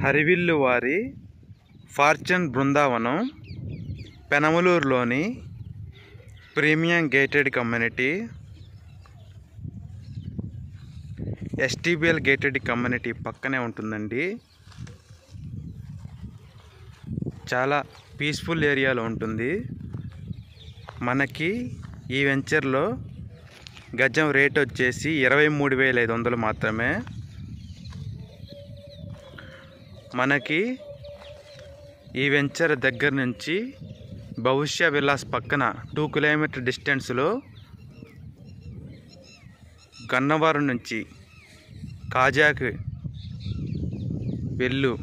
హరివిల్లు వారి ఫార్చ్యూన్ బృందావనం పెనమలూరులోని premium gated community STBL gated community పక్కనే ఉంటుందండి. చాలా పీస్ఫుల్ ఏరియాలో ఉంటుంది. మనకి ఈ వెంచర్లో గజం రేట్ వచ్చేసి 23,500 మాత్రమే. మనకి ఈ వెంచర్ దగ్గర నుంచి భవిష్య విలాస్ పక్కన 2 కిలోమీటర్ డిస్టెన్స్లో గన్నవరం నుంచి కాజాకి వెళ్ళు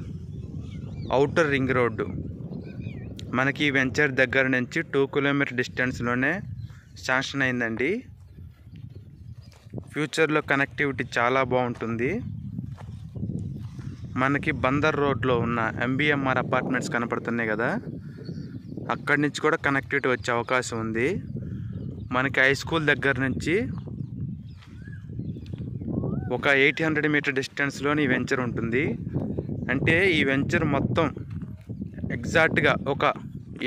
ఔటర్ రింగ్ రోడ్డు మనకి ఈ వెంచర్ దగ్గర నుంచి 2 కిలోమీటర్ డిస్టెన్స్లోనే శాంక్షన్ అయిందండి. ఫ్యూచర్లో కనెక్టివిటీ చాలా బాగుంటుంది. మనకి బందర్ రోడ్లో ఉన్న ఎంబీఎంఆర్ అపార్ట్మెంట్స్ కనపడుతున్నాయి కదా, అక్కడి నుంచి కూడా కనెక్టివిటీ వచ్చే అవకాశం ఉంది. మనకి హై స్కూల్ దగ్గర నుంచి ఒక 800 మీటర్ డిస్టెన్స్లోని ఈ వెంచర్ ఉంటుంది. అంటే ఈ వెంచర్ మొత్తం ఎగ్జాక్ట్గా ఒక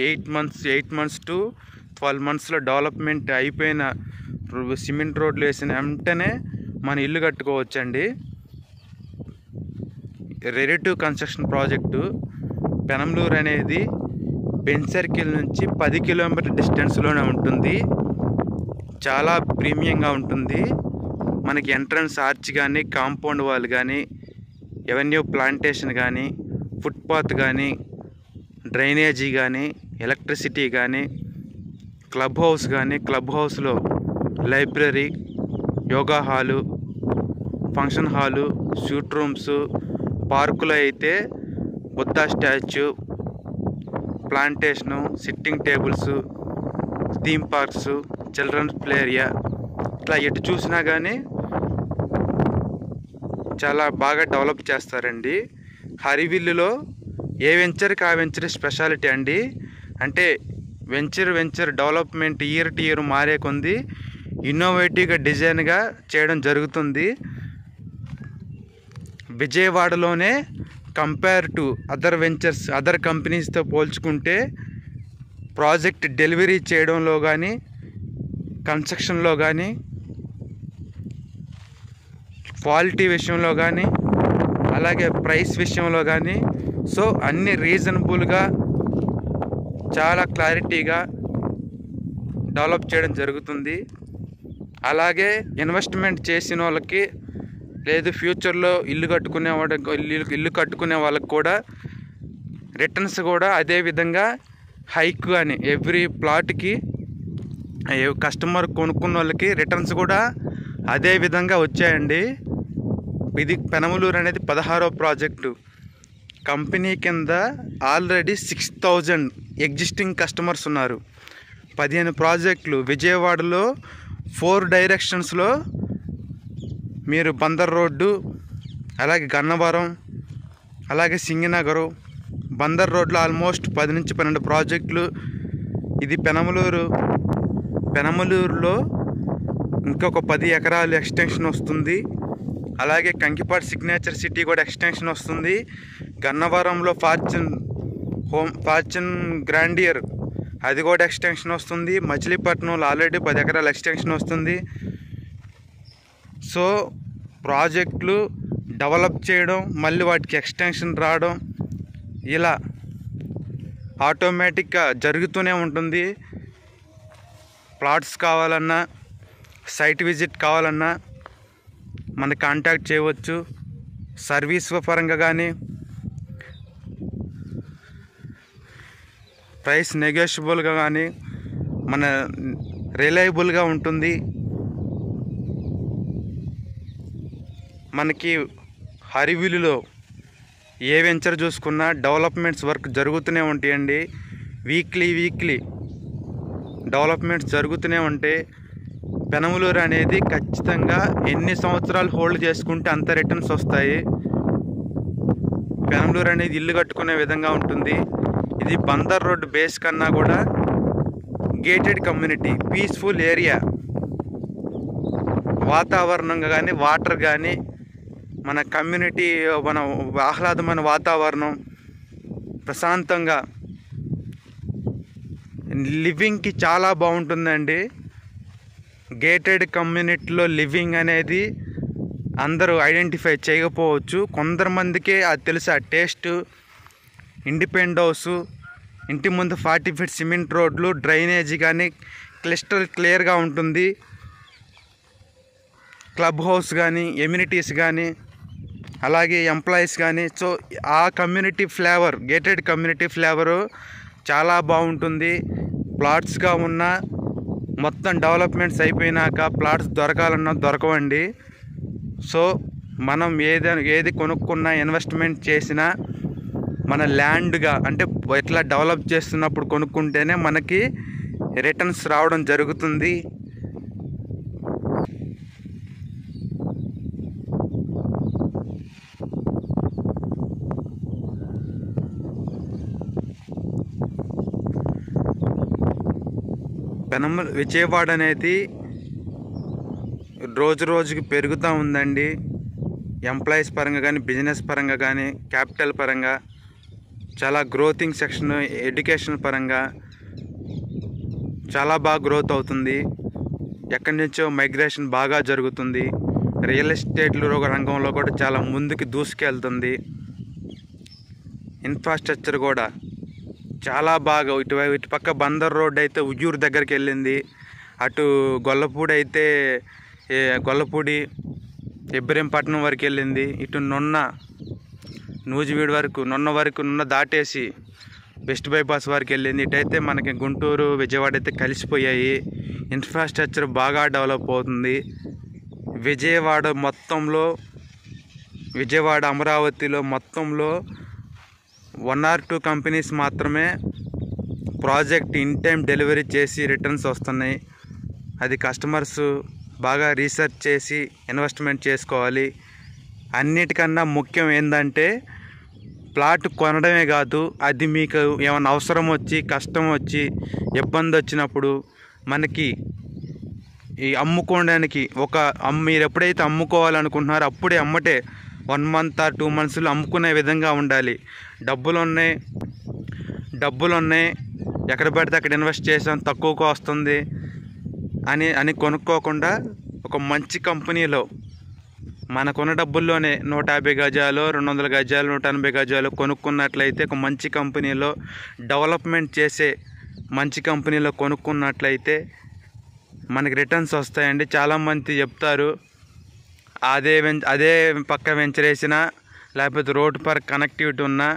8 months to 12 monthsలో డెవలప్మెంట్ అయిపోయిన సిమెంట్ రోడ్లు వేసిన వెంటనే మన ఇల్లు కట్టుకోవచ్చండి. Ready to construction project. Penamaluru అనేది బెంజ్ సర్కిల్ నుంచి 10 కిలోమీటర్ డిస్టెన్స్లోనే ఉంటుంది. చాలా ప్రీమియంగా ఉంటుంది. మనకి ఎంట్రన్స్ ఆర్చ్ కానీ, కాంపౌండ్ వాల్ కానీ, ఎవెన్యూ ప్లాంటేషన్ కానీ, ఫుట్పాత్ కానీ, డ్రైనేజీ కానీ, ఎలక్ట్రిసిటీ కానీ, క్లబ్ హౌస్ కానీ, క్లబ్ హౌస్లో library, yoga hall, function hall, suite rooms, పార్కులో అయితే Buddha statue, plantation, sitting tables, theme parks, children's play area, ఇట్లా ఎటు చూసినా కానీ చాలా బాగా డెవలప్ చేస్తారండి. హరివిల్లులో ఏ వెంచర్కి ఆ వెంచర్ స్పెషాలిటీ అండి. అంటే venture development year to year మారే కొంది ఇన్నోవేటివ్గా డిజైన్గా చేయడం జరుగుతుంది. విజయవాడలోనే కంపేర్ టు అదర్ కంపెనీస్తో పోల్చుకుంటే ప్రాజెక్ట్ డెలివరీ చేయడంలో కానీ, కన్స్ట్రక్షన్లో కానీ, క్వాలిటీ విషయంలో కానీ, అలాగే ప్రైస్ విషయంలో కానీ, సో అన్ని రీజనబుల్గా చాలా క్లారిటీగా డెవలప్ చేయడం జరుగుతుంది. అలాగే ఇన్వెస్ట్మెంట్ చేసిన వాళ్ళకి లేదు ఫ్యూచర్లో ఇల్లు కట్టుకునే వాళ్ళకి కూడా రిటర్న్స్ కూడా అదే విధంగా హైక్ అని ఎవ్రీ ప్లాట్కి కస్టమర్ కొనుక్కున్న వాళ్ళకి రిటర్న్స్ కూడా అదే విధంగా వచ్చాయండి. ఇది పెనమలూరు అనేది 16వ ప్రాజెక్టు. కంపెనీ కింద ఆల్రెడీ 6,000 ఎగ్జిస్టింగ్ కస్టమర్స్ ఉన్నారు. 15 ప్రాజెక్టులు విజయవాడలో 4 డైరెక్షన్స్లో మీరు బందర్ రోడ్డు, అలాగే గన్నవరం, అలాగే సింగనగరం, బందర్ రోడ్లో ఆల్మోస్ట్ 10 నుంచి 12 ప్రాజెక్టులు. ఇది పెనమలూరులో ఇంకొక 10 ఎకరాలు ఎక్స్టెన్షన్ వస్తుంది. అలాగే కంకిపాడు సిగ్నేచర్ సిటీ కూడా ఎక్స్టెన్షన్ వస్తుంది. గన్నవరంలో ఫార్చ్యూన్ గ్రాండియర్ అది కూడా ఎక్స్టెన్షన్ వస్తుంది. మచిలీపట్నంలో ఆల్రెడీ 10 ఎకరాల ఎక్స్టెన్షన్ వస్తుంది. సో ప్రాజెక్టులు డెవలప్ చేయడం, మళ్ళీ వాటికి ఎక్స్టెన్షన్ రావడం, ఇలా ఆటోమేటిక్గా జరుగుతూనే ఉంటుంది. ప్లాట్స్ కావాలన్నా, సైట్ విజిట్ కావాలన్నా మన కాంటాక్ట్ చేయవచ్చు. సర్వీస్ పరంగా కానీ, ప్రైస్ నెగోషియబుల్గా కానీ మన రిలయబుల్గా ఉంటుంది. మనకి హరివిల్లులో ఏ వెంచర్ చూసుకున్నా డెవలప్మెంట్స్ వర్క్ జరుగుతూనే ఉంటాయండి. వీక్లీ డెవలప్మెంట్స్ జరుగుతూనే ఉంటాయి. పెనమలూరు అనేది ఖచ్చితంగా ఎన్ని సంవత్సరాలు హోల్డ్ చేసుకుంటే అంత రిటర్న్స్ వస్తాయి. పెనమలూరు అనేది ఇల్లు కట్టుకునే విధంగా ఉంటుంది. ఇది బందర్ రోడ్ బేస్ కన్నా కూడా గేటెడ్ కమ్యూనిటీ, పీస్ఫుల్ ఏరియా. వాతావరణంగా కానీ, వాటర్ కానీ మన కమ్యూనిటీ, మన ఆహ్లాదమైన వాతావరణం, ప్రశాంతంగా లివింగ్కి చాలా బాగుంటుందండి. గేటెడ్ కమ్యూనిటీలో లివింగ్ అనేది అందరూ ఐడెంటిఫై చేయకపోవచ్చు, కొంతమందికే అది తెలుసు. ఆ టేస్ట్, ఇండిపెండెంట్ హౌసు, ఇంటి ముందు 40 ఫీట్ సిమెంట్ రోడ్లు, డ్రైనేజీ కానీ క్లిస్టర్ క్లియర్గా ఉంటుంది. క్లబ్ హౌస్ కానీ, ఎమ్యూనిటీస్ కానీ, అలాగే ఎంప్లాయీస్ కానీ. సో ఆ community flavour, gated community flavour చాలా బాగుంటుంది. ప్లాట్స్గా ఉన్న మొత్తం డెవలప్మెంట్స్ అయిపోయినాక ప్లాట్స్ దొరకాలన్నా దొరకవండి. సో మనం ఏది కొనుక్కున్నా, ఇన్వెస్ట్మెంట్ చేసినా మన ల్యాండ్గా అంటే ఎట్లా డెవలప్ చేస్తున్నప్పుడు కొనుక్కుంటేనే మనకి రిటర్న్స్ రావడం జరుగుతుంది. విజయవాడ అనేది రోజు రోజుకి పెరుగుతూ ఉందండి. ఎంప్లాయీస్ పరంగా కానీ, బిజినెస్ పరంగా కానీ, క్యాపిటల్ పరంగా చాలా గ్రోతింగ్ సెక్షన్, ఎడ్యుకేషన్ పరంగా చాలా బాగా గ్రోత్ అవుతుంది. ఎక్కడి నుంచో మైగ్రేషన్ బాగా జరుగుతుంది. రియల్ ఎస్టేట్ రంగంలో కూడా చాలా ముందుకు దూసుకెళ్తుంది. ఇన్ఫ్రాస్ట్రక్చర్ కూడా చాలా బాగా ఇటు పక్క బందర్ రోడ్ అయితే ఉయ్యూరు దగ్గరికి వెళ్ళింది. అటు గొల్లపూడి అయితే గొల్లపూడి ఇబ్రహీంపట్నం వరకు వెళ్ళింది. ఇటు నూజివీడు వరకు, నున్న దాటేసి వెస్ట్ బైపాస్ వరకు వెళ్ళింది. ఇటైతే మనకి గుంటూరు, విజయవాడ అయితే కలిసిపోయాయి. ఇన్ఫ్రాస్ట్రక్చర్ బాగా డెవలప్ అవుతుంది. విజయవాడ అమరావతిలో మొత్తంలో 1 or 2 కంపెనీస్ మాత్రమే ప్రాజెక్ట్ ఇన్ టైం డెలివరీ చేసి రిటర్న్స్ వస్తున్నాయి. అది కస్టమర్స్ బాగా రీసెర్చ్ చేసి ఇన్వెస్ట్మెంట్ చేసుకోవాలి. అన్నిటికన్నా ముఖ్యం ఏంటంటే ప్లాట్ కొనడమే కాదు, అది మీకు ఏమైనా అవసరం వచ్చి, కష్టం వచ్చి, ఇబ్బంది వచ్చినప్పుడు మనకి ఈ అమ్ముకోవడానికి మీరు ఎప్పుడైతే అమ్ముకోవాలనుకుంటున్నారో అప్పుడే అమ్మటే 1 month or 2 monthsలో అమ్ముకునే విధంగా ఉండాలి. డబ్బులు ఉన్నాయి, ఎక్కడ పడితే అక్కడ ఇన్వెస్ట్ చేసాం, తక్కువగా వస్తుంది అని కొనుక్కోకుండా ఒక మంచి కంపెనీలో మనకున్న డబ్బుల్లోనే 150 గజాలు, 200 గజాలు, 180 గజాలు కొనుక్కున్నట్లయితే, ఒక మంచి కంపెనీలో డెవలప్మెంట్ చేసే మంచి కంపెనీలో కొనుక్కున్నట్లయితే మనకి రిటర్న్స్ వస్తాయండి. చాలామంది చెప్తారు అదే పక్క వెంచర్ వేసినా, లేకపోతే రోడ్ పర్ కనెక్టివిటీ ఉన్నా,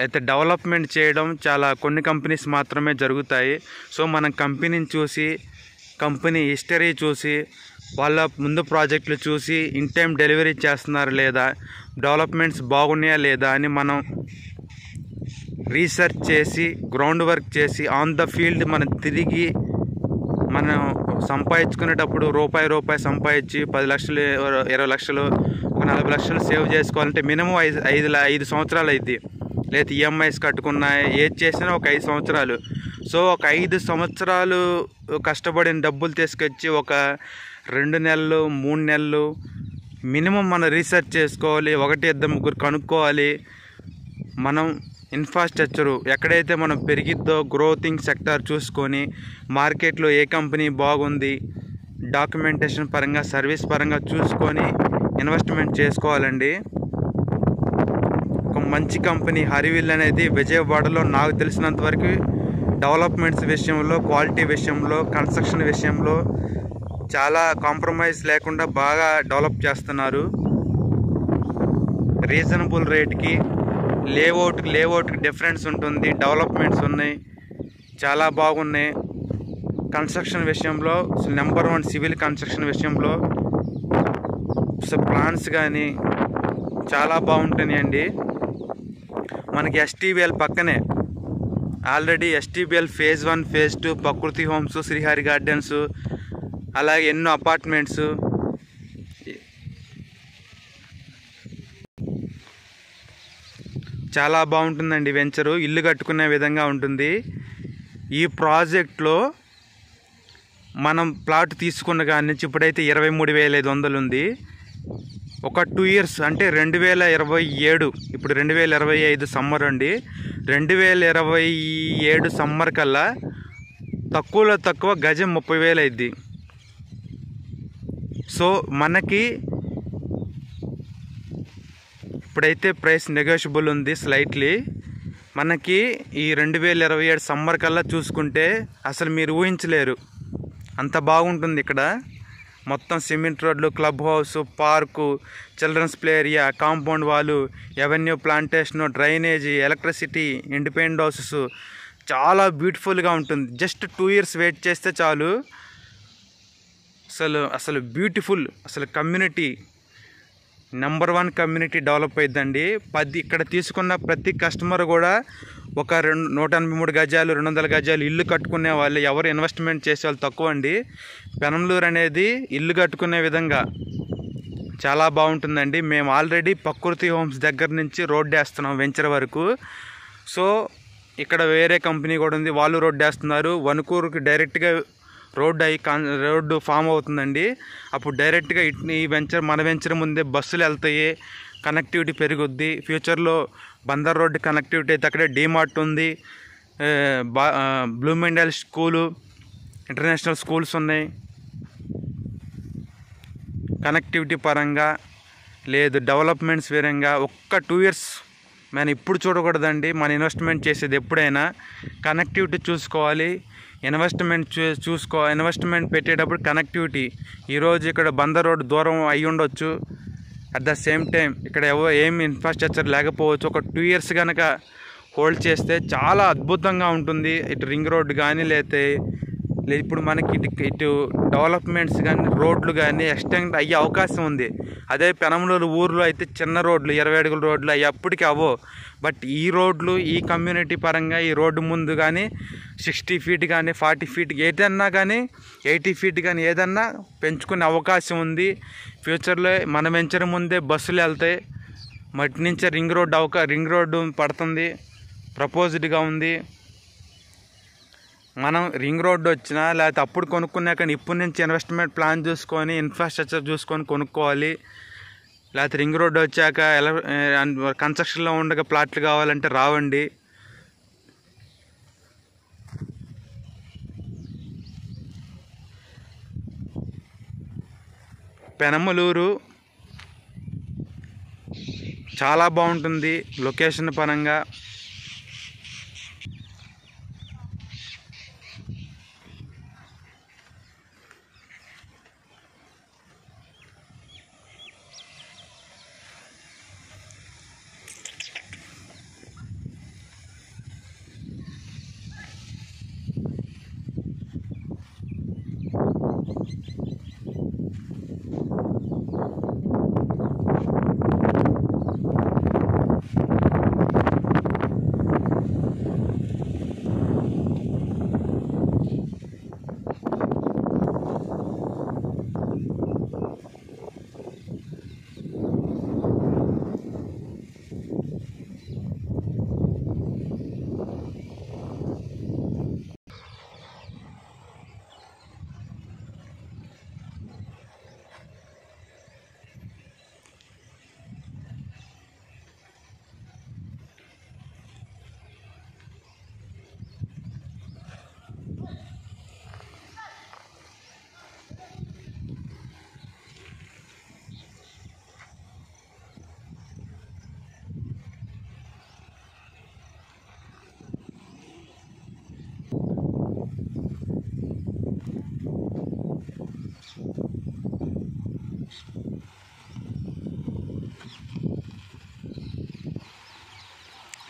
అయితే డెవలప్మెంట్ చేయడం కొన్ని కంపెనీస్ మాత్రమే జరుగుతాయి. సో మనం కంపెనీని చూసి, కంపెనీ హిస్టరీ చూసి, వాళ్ళ ముందు ప్రాజెక్టులు చూసి, ఇన్ టైం డెలివరీ చేస్తున్నారు లేదా, డెవలప్మెంట్స్ బాగున్నాయా లేదా అని మనం రీసెర్చ్ చేసి, గ్రౌండ్ వర్క్ చేసి, ఆన్ ద ఫీల్డ్ మనం తిరిగి మనం సంపాదించుకునేటప్పుడు రూపాయి సంపాదించి 10 లక్షలు, 20 లక్షలు, ఒక 40 లక్షలు సేవ్ చేసుకోవాలంటే మినిమం 5 సంవత్సరాలు అయింది. లేదా ఈఎంఐస్ కట్టుకున్నా, ఏది చేసినా ఒక 5 సంవత్సరాలు. సో ఒక 5 సంవత్సరాలు కష్టపడిన డబ్బులు తీసుకొచ్చి ఒక 2 నెలలు, 3 నెలలు మినిమం మనం రీసెర్చ్ చేసుకోవాలి. 1-2-3 కనుక్కోవాలి. మనం ఇన్ఫ్రాస్ట్రక్చరు ఎక్కడైతే మనం పెరిగిద్దో గ్రోతింగ్ సెక్టార్ చూసుకొని, మార్కెట్లో ఏ కంపెనీ బాగుంది, డాక్యుమెంటేషన్ పరంగా, సర్వీస్ పరంగా చూసుకొని ఇన్వెస్ట్మెంట్ చేసుకోవాలండి. ఒక మంచి కంపెనీ హరివిల్ అనేది విజయవాడలో నాకు తెలిసినంత వరకు డెవలప్మెంట్స్ విషయంలో, క్వాలిటీ విషయంలో, కన్స్ట్రక్షన్ విషయంలో చాలా కాంప్రమైజ్ లేకుండా బాగా డెవలప్ చేస్తున్నారు. రీజనబుల్ రేట్కి, లేఅవుట్కి డిఫరెన్స్ ఉంటుంది, డెవలప్మెంట్స్ ఉన్నాయి, చాలా బాగున్నాయి. కన్స్ట్రక్షన్ విషయంలో నెంబర్ 1 సివిల్ కన్స్ట్రక్షన్ విషయంలో ప్లాన్స్ కానీ చాలా బాగుంటున్నాయండి. మనకి ఎస్టీబీఎల్ పక్కనే ఆల్రెడీ ఎస్టీబీఎల్ phase 1, phase 2, ప్రకృతి హోమ్స్, శ్రీహరి గార్డెన్స్, అలాగే ఎన్నో అపార్ట్మెంట్స్, చాలా బాగుంటుందండి. వెంచరు ఇల్లు కట్టుకునే విధంగా ఉంటుంది. ఈ ప్రాజెక్ట్లో మనం ప్లాట్ తీసుకున్న కాడి నుంచి ఇప్పుడైతే 23,500 ఉంది. ఒక ఒక 2 ఇయర్స్ అంటే 2027, ఇప్పుడు 2025 సమ్మర్ అండి. 2027 సమ్మర్ కల్లా తక్కువలో తక్కువ గజం 30,000 అయింది. సో మనకి ఇప్పుడైతే ప్రైస్ నెగోషియబుల్ ఉంది స్లైట్లీ. మనకి ఈ 2027 సమ్మర్ కల్లా చూసుకుంటే అసలు మీరు ఊహించలేరు, అంత బాగుంటుంది ఇక్కడ. మొత్తం సిమెంట్ రోడ్లు, club house, park, children's play area, compound wall, avenue plantation, drainage, electricity, independent houses, చాలా బ్యూటిఫుల్గా ఉంటుంది. జస్ట్ 2 ఇయర్స్ వెయిట్ చేస్తే చాలు. అసలు బ్యూటిఫుల్, అసలు కమ్యూనిటీ నెంబర్ 1 కమ్యూనిటీ డెవలప్ అయిందండి. ఇక్కడ తీసుకున్న ప్రతి కస్టమర్ కూడా ఒక 183 గజాలు 200 గజాలు ఇల్లు కట్టుకునే వాళ్ళు, ఎవరు ఇన్వెస్ట్మెంట్ చేసే వాళ్ళు తక్కువ అండి. పెనంలూరు అనేది ఇల్లు కట్టుకునే విధంగా చాలా బాగుంటుందండి. మేము ఆల్రెడీ ప్రకృతి హోమ్స్ దగ్గర నుంచి రోడ్డు వేస్తున్నాం వెంచర్ వరకు. సో ఇక్కడ వేరే కంపెనీ కూడా ఉంది, వాళ్ళు రోడ్డు వేస్తున్నారు. వణుకూరుకి డైరెక్ట్గా రోడ్డు ఫామ్ అవుతుందండి. అప్పుడు డైరెక్ట్గా మన వెంచర్ ముందే బస్సులు వెళ్తాయి, కనెక్టివిటీ పెరుగుద్ది. ఫ్యూచర్లో బందర్ రోడ్డు కనెక్టివిటీ అయితే అక్కడే డీమార్ట్ ఉంది, బ్లూమెండల్ స్కూలు, ఇంటర్నేషనల్ స్కూల్స్ ఉన్నాయి. కనెక్టివిటీ పరంగా లేదు, డెవలప్మెంట్స్ వేరంగా ఒక్క 2 ఇయర్స్ మనం ఇప్పుడు చూడకూడదండి. మన ఇన్వెస్ట్మెంట్ చేసేది ఎప్పుడైనా కనెక్టివిటీ చూసుకోవాలి. ఇన్వెస్ట్మెంట్ పెట్టేటప్పుడు కనెక్టివిటీ. ఈరోజు ఇక్కడ బందర్ రోడ్డు దూరం అయి ఉండొచ్చు, అట్ ద సేమ్ టైం ఇక్కడ ఏం ఇన్ఫ్రాస్ట్రక్చర్ లేకపోవచ్చు. ఒక 2 ఇయర్స్ కనుక హోల్డ్ చేస్తే చాలా అద్భుతంగా ఉంటుంది. ఇటు రింగ్ రోడ్డు కానీ లేదు ఇప్పుడు మనకి ఇటు డెవలప్మెంట్స్ కానీ రోడ్లు కానీ ఎక్స్టెండ్ అయ్యే అవకాశం ఉంది. అదే పెనంలూరు ఊర్లో అయితే చిన్న రోడ్లు 20 అడుగుల రోడ్లు అవి అప్పటికి అవ్వో. బట్ ఈ రోడ్లు ఈ కమ్యూనిటీ పరంగా ఈ రోడ్డు ముందు కానీ 60 ఫీట్ కానీ 40 ఫీట్ ఏదన్నా కానీ 80 ఫీట్ కానీ ఏదన్నా పెంచుకునే అవకాశం ఉంది. ఫ్యూచర్లో మన వెంచర్ ముందే బస్సులు వెళ్తాయి. మట్టి నుంచే రింగ్ రోడ్డు పడుతుంది, ప్రపోజ్డ్గా ఉంది. మనం రింగ్ రోడ్డు వచ్చినా లేకపోతే అప్పుడు కొనుక్కున్నాక ఇప్పటి నుంచి ఇన్వెస్ట్మెంట్ ప్లాన్ చూసుకొని ఇన్ఫ్రాస్ట్రక్చర్ చూసుకొని కొనుక్కోవాలి. లేకపోతే రింగ్ రోడ్డు వచ్చాక కన్స్ట్రక్షన్లో ఉండగా ప్లాట్లు కావాలంటే రావండి. పెనమలూరు చాలా బాగుంటుంది లొకేషన్ పరంగా.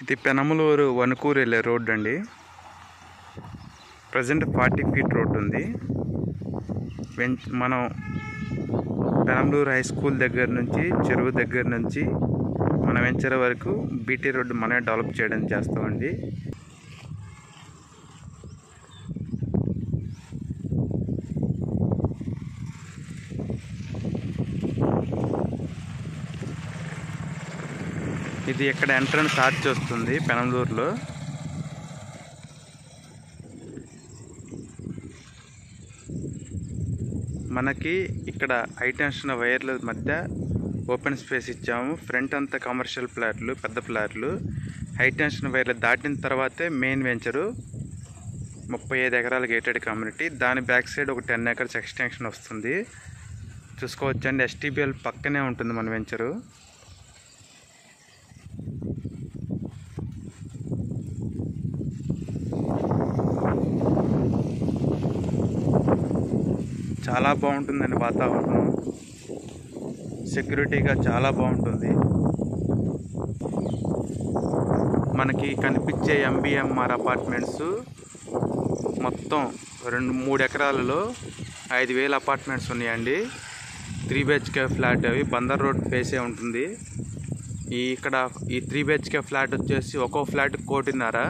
ఇది పెనమలూరు వణుకూరు వెళ్ళే రోడ్డు అండి. ప్రజెంట్ 40 ఫీట్ రోడ్డు ఉంది. మనం పెనమలూరు హై స్కూల్ దగ్గర నుంచి చెరువు దగ్గర నుంచి మన వెంచర్ వరకు బీటీ రోడ్డు మనమే డెవలప్ చేయడం చేస్తామండి. ఇది ఇక్కడ ఎంట్రన్స్ ఆర్చ్ వస్తుంది పెనంలూరులో. మనకి ఇక్కడ హై టెన్షన్ వైర్ల మధ్య ఓపెన్ స్పేస్ ఇచ్చాము. ఫ్రంట్ అంతా కమర్షియల్ ఫ్లాట్లు, పెద్ద ఫ్లాట్లు. హై టెన్షన్ వైర్లు దాటిన తర్వాతే మెయిన్ వెంచరు. 35 ఎకరాల గేటెడ్ కమ్యూనిటీ. దాని బ్యాక్ సైడ్ ఒక 10 acres ఎక్స్టెన్షన్ వస్తుంది. చూసుకోవచ్చండి, STBL పక్కనే ఉంటుంది మన వెంచరు. చాలా బాగుంటుందండి వాతావరణం, సెక్యూరిటీగా చాలా బాగుంటుంది. మనకి కనిపించే MBMR అపార్ట్మెంట్స్ మొత్తం 2-3 ఎకరాలలో 5,000 అపార్ట్మెంట్స్ ఉన్నాయండి. 3 BHK ఫ్లాట్. అవి బందర్ రోడ్ ఫేసే ఉంటుంది. ఇక్కడ ఈ 3 BHK ఫ్లాట్ వచ్చేసి ఒక్కో ఫ్లాట్ 1,50,00,000.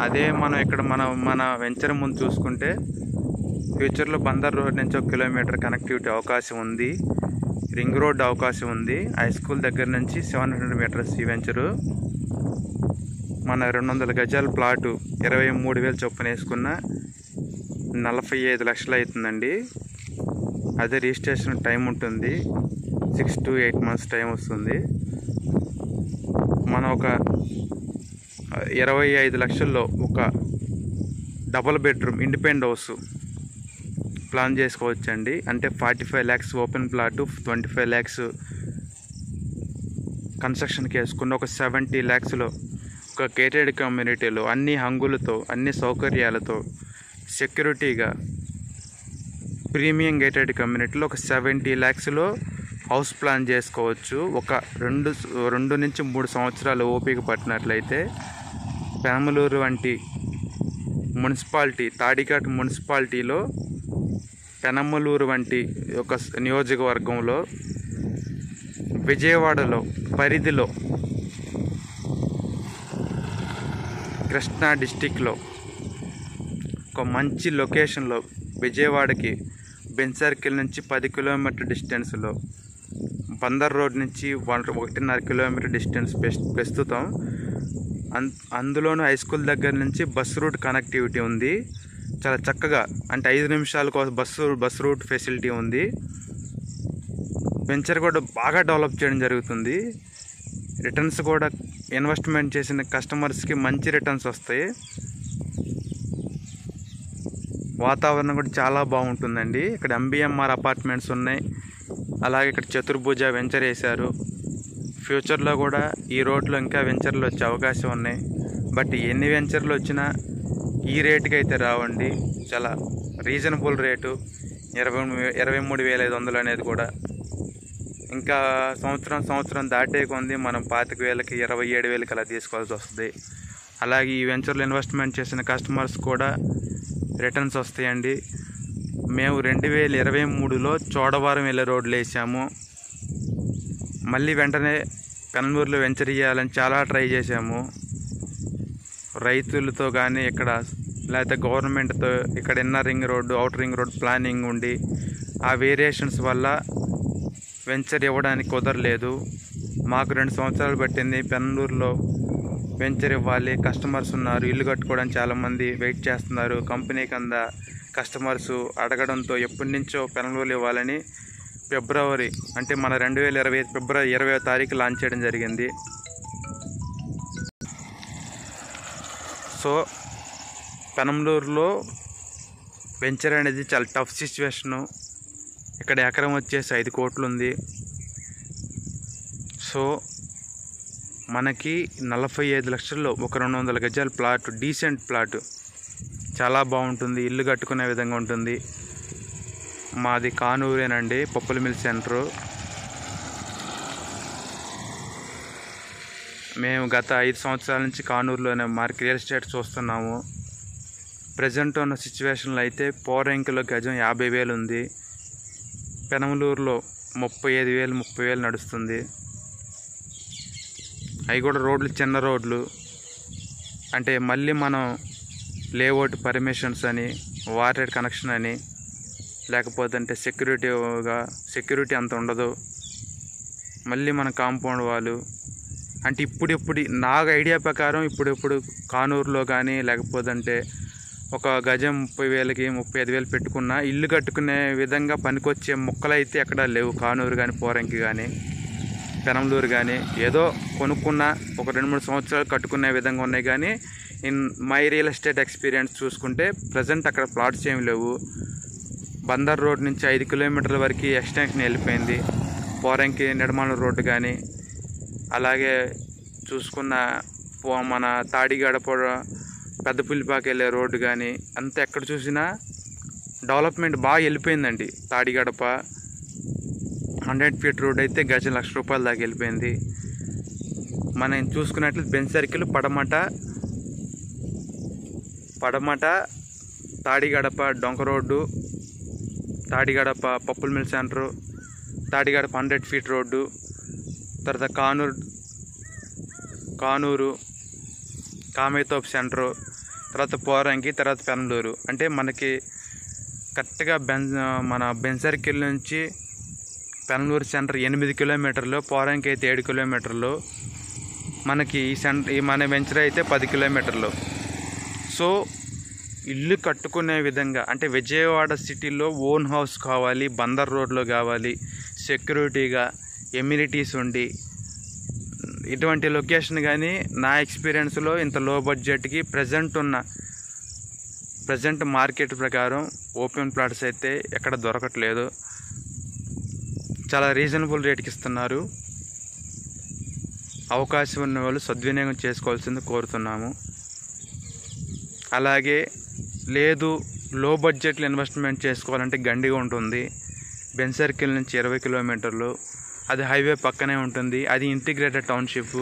అదే మనం ఇక్కడ మన వెంచర్ ముందు చూసుకుంటే ఫ్యూచర్లో బందర్ రోడ్ నుంచి 1 కిలోమీటర్ కనెక్టివిటీ అవకాశం ఉంది. రింగ్ రోడ్ అవకాశం ఉంది. హై స్కూల్ దగ్గర నుంచి 700 meters ఈ వెంచరు. మన 200 గజాల ప్లాటు 23,000 చొప్పున వేసుకున్న 45 లక్షలు అవుతుందండి. అదే రిజిస్ట్రేషన్ టైం ఉంటుంది, 6 to 8 months టైం వస్తుంది. మనం ఒక 25 లక్షల్లో ఒక double bedroom independent house plan చేసుకోవచ్చండి. అంటే 45 lakhs ఓపెన్ ప్లాటు, 25 lakhs కన్స్ట్రక్షన్కి వేసుకున్న ఒక 70 lakhsలో ఒక గేటెడ్ కమ్యూనిటీలో అన్ని హంగులతో, అన్ని సౌకర్యాలతో, సెక్యూరిటీగా ప్రీమియం గేటెడ్ కమ్యూనిటీలో ఒక 70 lakhsలో హౌస్ ప్లాన్ చేసుకోవచ్చు. ఒక 2 నుంచి 3 సంవత్సరాలు ఓపిక పట్టినట్లయితే పెనమలూరు వంటి మున్సిపాలిటీ, తాడిఘాట్ మున్సిపాలిటీలో పెనమలూరు వంటి ఒక నియోజకవర్గంలో, విజయవాడలో పరిధిలో, కృష్ణా డిస్టిక్లో ఒక మంచి లొకేషన్లో, విజయవాడకి బెంజ్ సర్కిల్ నుంచి 10 kilometer డిస్టెన్స్లో, బందర్ రోడ్ నుంచి 1.5 kilometer డిస్టెన్స్ ప్రస్తుతం. అందులోనూ హై స్కూల్ దగ్గర నుంచి బస్ రూట్ కనెక్టివిటీ ఉంది. చాలా చక్కగా, అంటే 5 నిమిషాలకు బస్ రూట్ ఫెసిలిటీ ఉంది. వెంచర్ కూడా బాగా డెవలప్ చేయడం జరుగుతుంది. రిటర్న్స్ కూడా ఇన్వెస్ట్మెంట్ చేసిన కస్టమర్స్కి మంచి రిటర్న్స్ వస్తాయి. వాతావరణం కూడా చాలా బాగుంటుందండి. ఇక్కడ MBMR అపార్ట్మెంట్స్ ఉన్నాయి. అలాగే ఇక్కడ చతుర్భుజ వెంచర్ వేశారు. ఫ్యూచర్లో కూడా ఈ రోడ్లో ఇంకా వెంచర్లు వచ్చే అవకాశం ఉన్నాయి. బట్ ఎన్ని వెంచర్లు వచ్చినా ఈ రేటుకి అయితే రావండి. చాలా రీజనబుల్ రేటు 23,500 అనేది కూడా. ఇంకా సంవత్సరం దాటే కొంది మనం 25,000కి 27,000కి అలా తీసుకోవాల్సి వస్తుంది. అలాగే ఈ వెంచర్లో ఇన్వెస్ట్మెంట్ చేసిన కస్టమర్స్ కూడా రిటర్న్స్ వస్తాయండి. మేము 2023లో చోడవరం వెళ్ళే రోడ్లు వేసాము. మళ్ళీ వెంటనే పెనమలూరులో వెంచర్ చేయాలని చాలా ట్రై చేసాము. రైతులతో కానీ ఇక్కడ, లేకపోతే గవర్నమెంట్తో ఇక్కడ inner ring road, outer ring road planning ఉండి ఆ వేరియేషన్స్ వల్ల వెంచర్ ఇవ్వడానికి కుదరలేదు. మాకు 2 సంవత్సరాలు పట్టింది. పెనమలూరులో వెంచర్ ఇవ్వాలి, కస్టమర్స్ ఉన్నారు, ఇల్లు కట్టుకోవడానికి చాలామంది వెయిట్ చేస్తున్నారు. కంపెనీ కింద కస్టమర్స్ అడగడంతో ఎప్పటి నుంచో పెనమలూరు ఇవ్వాలని ఫిబ్రవరి, అంటే మన 2025 ఫిబ్రవరి 20వ తారీఖు లాంచ్ చేయడం జరిగింది. సో పెనమలూరులో వెంచర్ అనేది చాలా టఫ్ సిచ్యువేషను. ఇక్కడ ఎకరం వచ్చేసి 5 కోట్లు ఉంది. సో మనకి 45 లక్షల్లో ఒక 200 గజాల ప్లాట్, డీసెంట్ ప్లాట్, చాలా బాగుంటుంది. ఇల్లు కట్టుకునే విధంగా ఉంటుంది. మాది కానూరేనండి, పప్పుల మిల్ సెంటరు. మేము గత 5 సంవత్సరాల నుంచి కానూరులోనే రియల్ ఎస్టేట్ చూస్తున్నాము. ప్రజెంట్ ఉన్న సిచ్యువేషన్లో అయితే పోరంకిలో గజం 50,000 ఉంది. పెనమలూరులో 35,000, 30,000 నడుస్తుంది. అవి కూడా రోడ్లు చిన్న రోడ్లు. అంటే మళ్ళీ మనం లేఅవుట్ పర్మిషన్స్ అని, వాటర్ కనెక్షన్ అని, లేకపోతే సెక్యూరిటీ అంత ఉండదు. మళ్ళీ మన కాంపౌండ్ వాళ్ళు అంటే ఇప్పుడు నా ఐడియా ప్రకారం ఇప్పుడు కానూరులో కానీ, లేకపోతే ఒక గజం 30,000కి 35,000 పెట్టుకున్న ఇల్లు కట్టుకునే విధంగా పనికొచ్చే మొక్కలైతే ఎక్కడ లేవు. కానూరు కానీ, పోరంకి కానీ, పెనంలూరు కానీ ఏదో కొనుక్కున్న ఒక 2-3 సంవత్సరాలు కట్టుకునే విధంగా ఉన్నాయి. కానీ in my real estate experience చూసుకుంటే ప్రజెంట్ అక్కడ ప్లాట్స్ ఏమి లేవు. బందర్ రోడ్ నుంచి 5 కిలోమీటర్ల వరకు ఎక్స్టెన్షన్ వెళ్ళిపోయింది. పోరంకి నిడమాల రోడ్డు కానీ, అలాగే చూసుకున్న మన తాడిగడప పెద్దపుల్లిపాకి వెళ్ళే రోడ్డు కానీ అంతా ఎక్కడ చూసినా డెవలప్మెంట్ బాగా వెళ్ళిపోయిందండి. తాడిగడప 100 ఫీట్ రోడ్ అయితే గజం ₹1,00,000 దాకా వెళ్ళిపోయింది. మనం చూసుకున్నట్లు బెంచ్ సర్కిల్ పడమట తాడిగడప డొంక రోడ్డు, తాడిగడప పప్పుల mill centre, Tadigadapa 100 feet road, తర్వాత కానూరు కామేతోప్ సెంటరు, తర్వాత పోరంకి, తర్వాత పెనంలూరు. అంటే మనకి కరెక్ట్గా మన బెంచ్ సర్కిల్ నుంచి పెనంలూరు సెంటర్ 8 కిలోమీటర్లు, పోరంకి అయితే 7 కిలోమీటర్లు, మనకి ఈ మన వెంచర్ అయితే 10 కిలోమీటర్లు. సో ఇల్లు కట్టుకునే విధంగా అంటే విజయవాడ సిటీలో ఓన్ హౌస్ కావాలి, బందర్ రోడ్లో కావాలి, సెక్యూరిటీగా ఎమ్యూనిటీస్ ఉండి ఇటువంటి లొకేషన్. కానీ నా ఎక్స్పీరియన్స్లో ఇంత లో బడ్జెట్కి ప్రజెంట్ మార్కెట్ ప్రకారం ఓపెన్ ప్లాట్స్ అయితే ఎక్కడ దొరకట్లేదు. చాలా రీజనబుల్ రేట్కి ఇస్తున్నారు. అవకాశం ఉన్న వాళ్ళు సద్వినియోగం చేసుకోవాల్సింది కోరుతున్నాము. అలాగే లేదు లో బడ్జెట్లో ఇన్వెస్ట్మెంట్ చేసుకోవాలంటే గండిగా ఉంటుంది. బెంచ్ సర్కిల్ నుంచి 20 కిలోమీటర్లు, అది హైవే పక్కనే ఉంటుంది. అది ఇంటిగ్రేటెడ్ టౌన్షిప్,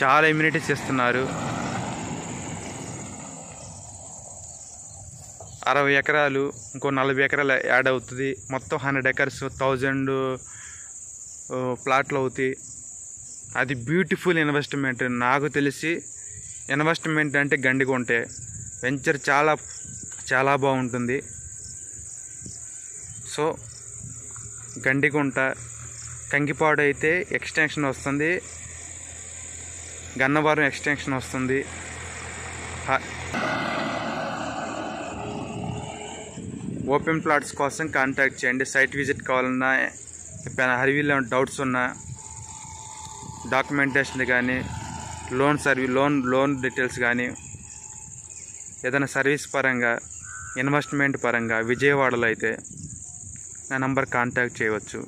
చాలా ఎమ్యూనిటీస్ ఇస్తున్నారు. 60 ఎకరాలు ఇంకో 40 ఎకరాలు యాడ్ అవుతుంది. మొత్తం 100 ఎకర్స్ 1000 ప్లాట్లు అవుతాయి. అది బ్యూటిఫుల్ ఇన్వెస్ట్మెంట్. నాకు తెలిసి ఇన్వెస్ట్మెంట్ అంటే గండిగుంటే వెంచర్ చాలా చాలా బాగుంటుంది. సో గండిగుంట కంకిపాడు అయితే ఎక్స్టెన్షన్ వస్తుంది, గన్నవరం ఎక్స్టెన్షన్ వస్తుంది. ఓపెన్ ప్లాట్స్ కోసం కాంటాక్ట్ చేయండి. సైట్ విజిట్ కావాలన్నా, హైవేలో డౌట్స్ ఉన్నా, డాక్యుమెంటేషన్ కానీ, లోన్ డీటెయిల్స్ కానీ, ఏదైనా సర్వీస్ పరంగా, ఇన్వెస్ట్మెంట్ పరంగా విజయవాడలో అయితే నా నంబర్ కాంటాక్ట్ చేయవచ్చు.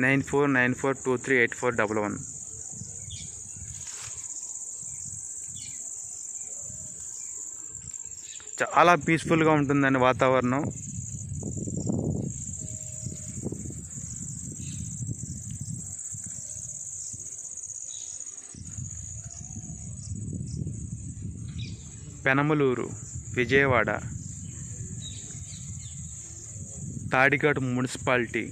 9494238411. చాలా పీస్ఫుల్గా ఉంటుందండి వాతావరణం. Penamaluru, Vijayawada, Tadigada municipality,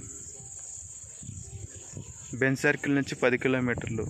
Benz circle నుంచి 10 కిలోమీటర్లు.